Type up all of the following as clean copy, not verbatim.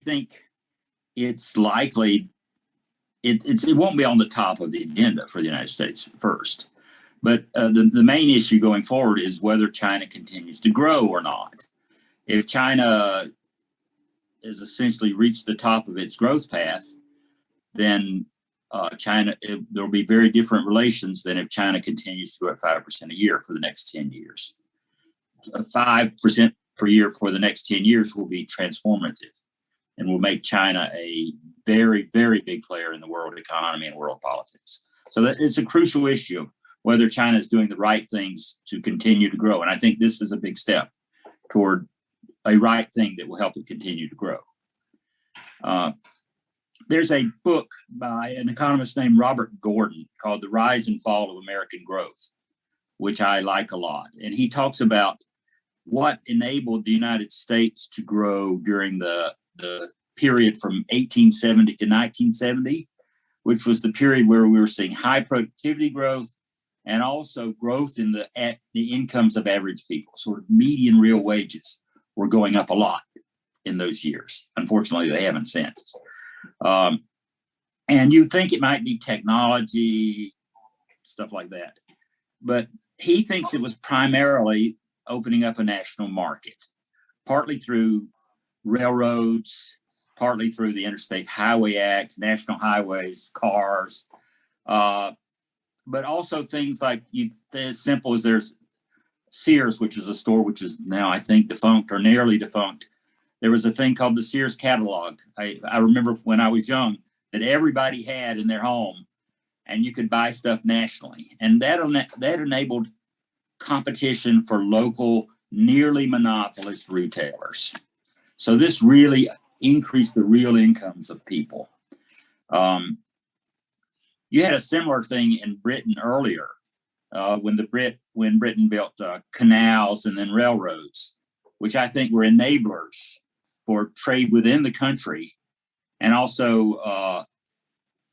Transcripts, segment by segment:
think it's likely it won't be on the top of the agenda for the United States first. But the main issue going forward is whether China continues to grow or not. If China has essentially reached the top of its growth path, then there will be very different relations than if China continues to grow at 5% a year for the next 10 years. 5% per year for the next 10 years will be transformative and will make China a very, very big player in the world economy and world politics. So that it's a crucial issue whether China is doing the right things to continue to grow. And I think this is a big step toward a right thing that will help it continue to grow. There's a book by an economist named Robert Gordon called The Rise and Fall of American Growth, which I like a lot. And he talks about what enabled the United States to grow during the period from 1870 to 1970, which was the period where we were seeing high productivity growth and also growth in the incomes of average people. Sort of median real wages were going up a lot in those years. Unfortunately, they haven't since. And you'd think it might be technology, stuff like that. But he thinks it was primarily opening up a national market, partly through railroads, partly through the Interstate Highway Act, national highways, cars, but also things like as simple as there's Sears, which is a store which is now, I think, defunct or nearly defunct. There was a thing called the Sears catalog. I remember when I was young that everybody had in their home, and you could buy stuff nationally. And that enabled competition for local, nearly monopolist retailers. So this really increased the real incomes of people. You had a similar thing in Britain earlier when Britain built canals and then railroads, which I think were enablers for trade within the country, and also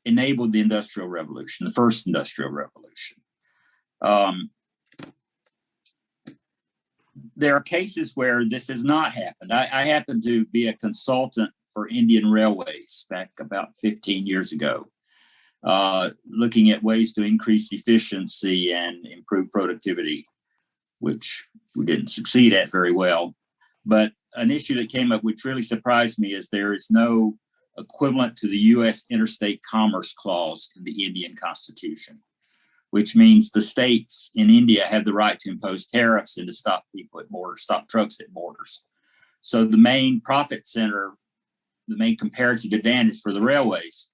enabled the Industrial Revolution, the first Industrial Revolution. There are cases where this has not happened. I happened to be a consultant for Indian Railways back about 15 years ago, looking at ways to increase efficiency and improve productivity, which we didn't succeed at very well. But an issue that came up which really surprised me is there is no equivalent to the U.S. Interstate Commerce Clause in the Indian Constitution, which means the states in India have the right to impose tariffs and to stop people at borders, stop trucks at borders. So the main profit center, the main comparative advantage for the railways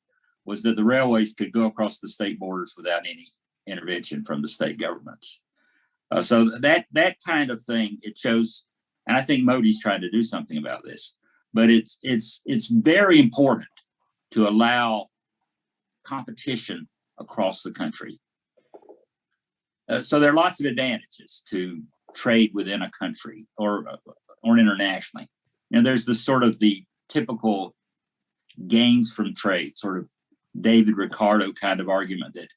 was that the railways could go across the state borders without any intervention from the state governments. So that kind of thing, it shows, and I think Modi's trying to do something about this, but it's very important to allow competition across the country. So there are lots of advantages to trade within a country or internationally. And there's this sort of the typical gains from trade, sort of David Ricardo kind of argument that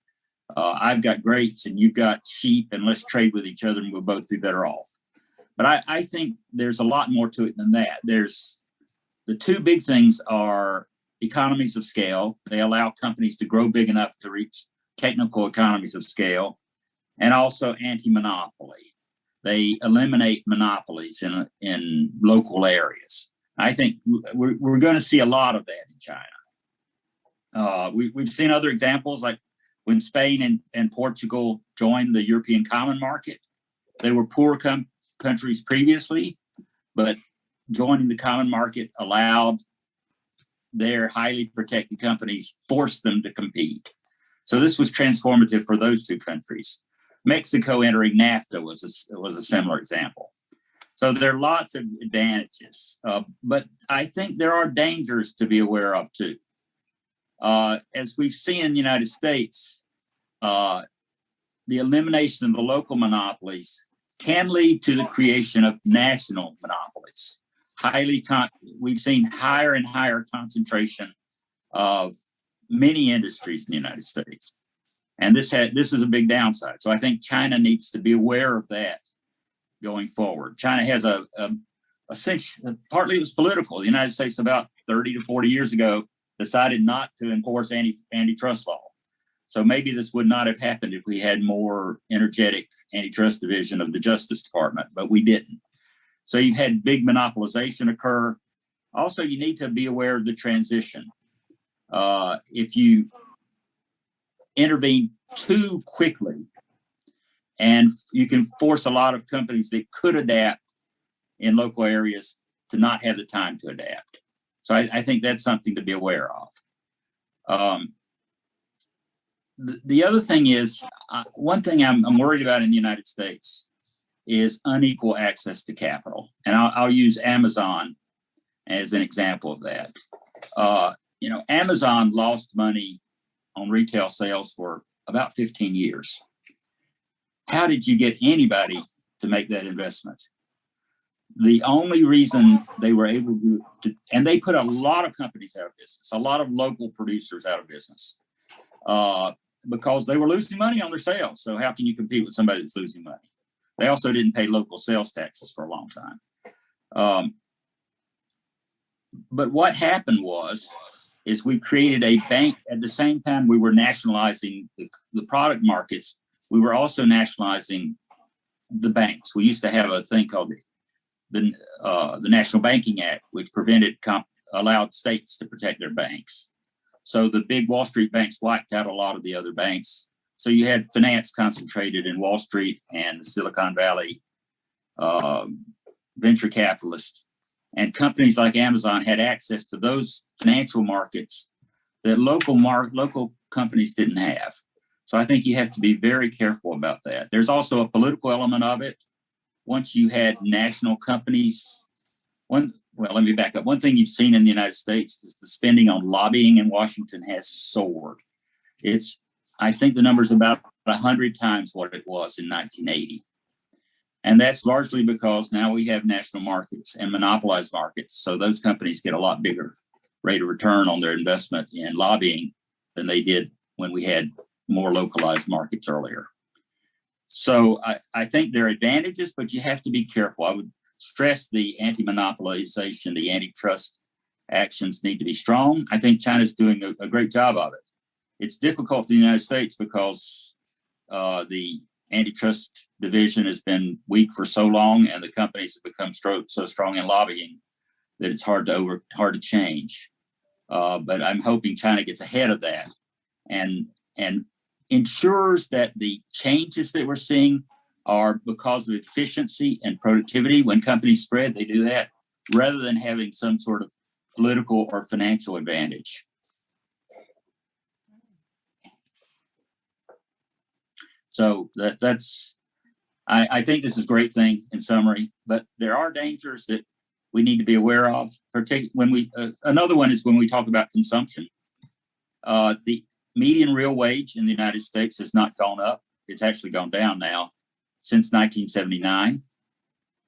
I've got grapes and you've got sheep and let's trade with each other and we'll both be better off. But I think there's a lot more to it than that. There's the two big things are economies of scale. They allow companies to grow big enough to reach technical economies of scale, and also anti-monopoly. They eliminate monopolies in local areas. I think we're going to see a lot of that in China. We've seen other examples, like when Spain and Portugal joined the European Common Market. They were poor countries previously, but joining the Common Market allowed their highly protected companies, forced them to compete. So this was transformative for those two countries. Mexico entering NAFTA was a similar example. So there are lots of advantages, but I think there are dangers to be aware of too. As we've seen in the United States, the elimination of the local monopolies can lead to the creation of national monopolies. We've seen higher and higher concentration of many industries in the United States. And this is a big downside. So I think China needs to be aware of that going forward. China has a essentially, partly it was political. The United States about 30 to 40 years ago decided not to enforce antitrust law. So maybe this would not have happened if we had more energetic antitrust division of the Justice Department, but we didn't. So you've had big monopolization occur. Also, you need to be aware of the transition. If you intervene too quickly, and you can force a lot of companies that could adapt in local areas to not have the time to adapt. So I think that's something to be aware of. The other thing is, one thing I'm worried about in the United States is unequal access to capital. And I'll use Amazon as an example of that. Amazon lost money on retail sales for about 15 years. How did you get anybody to make that investment? The only reason they were able to, and they put a lot of companies out of business, a lot of local producers out of business, because they were losing money on their sales. So how can you compete with somebody that's losing money? They also didn't pay local sales taxes for a long time. But what happened is we created a bank at the same time we were nationalizing the product markets. We were also nationalizing the banks. We used to have a thing called the National Banking Act, which allowed states to protect their banks. So the big Wall Street banks wiped out a lot of the other banks. So you had finance concentrated in Wall Street and the Silicon Valley, venture capitalists, and companies like Amazon had access to those financial markets that local companies didn't have. So I think you have to be very careful about that. There's also a political element of it. Once you had national companies, let me back up. One thing you've seen in the United States is the spending on lobbying in Washington has soared. I think the number's about 100 times what it was in 1980. And that's largely because now we have national markets and monopolized markets. So those companies get a lot bigger rate of return on their investment in lobbying than they did when we had more localized markets earlier. So I think there are advantages, but you have to be careful. I would stress the anti-monopolization, the antitrust actions need to be strong. I think China's doing a great job of it. It's difficult in the United States because the antitrust division has been weak for so long, and the companies have become so strong in lobbying that it's hard to change. But I'm hoping China gets ahead of that and ensures that the changes that we're seeing are because of efficiency and productivity. When companies spread, they do that rather than having some sort of political or financial advantage. So I think this is a great thing in summary, but there are dangers that we need to be aware of. Another one is when we talk about consumption. The median real wage in the United States has not gone up. It's actually gone down now since 1979,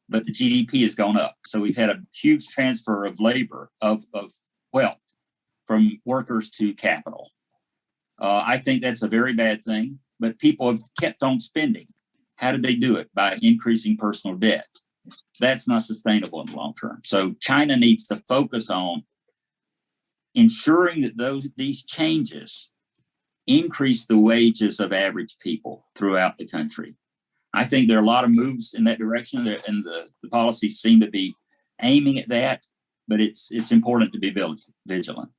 but the GDP has gone up. So we've had a huge transfer of labor, of wealth from workers to capital. I think that's a very bad thing, but people have kept on spending. How did they do it? By increasing personal debt. That's not sustainable in the long term. So China needs to focus on ensuring that these changes increase the wages of average people throughout the country. I think there are a lot of moves in that direction, and the policies seem to be aiming at that, but it's important to be vigilant.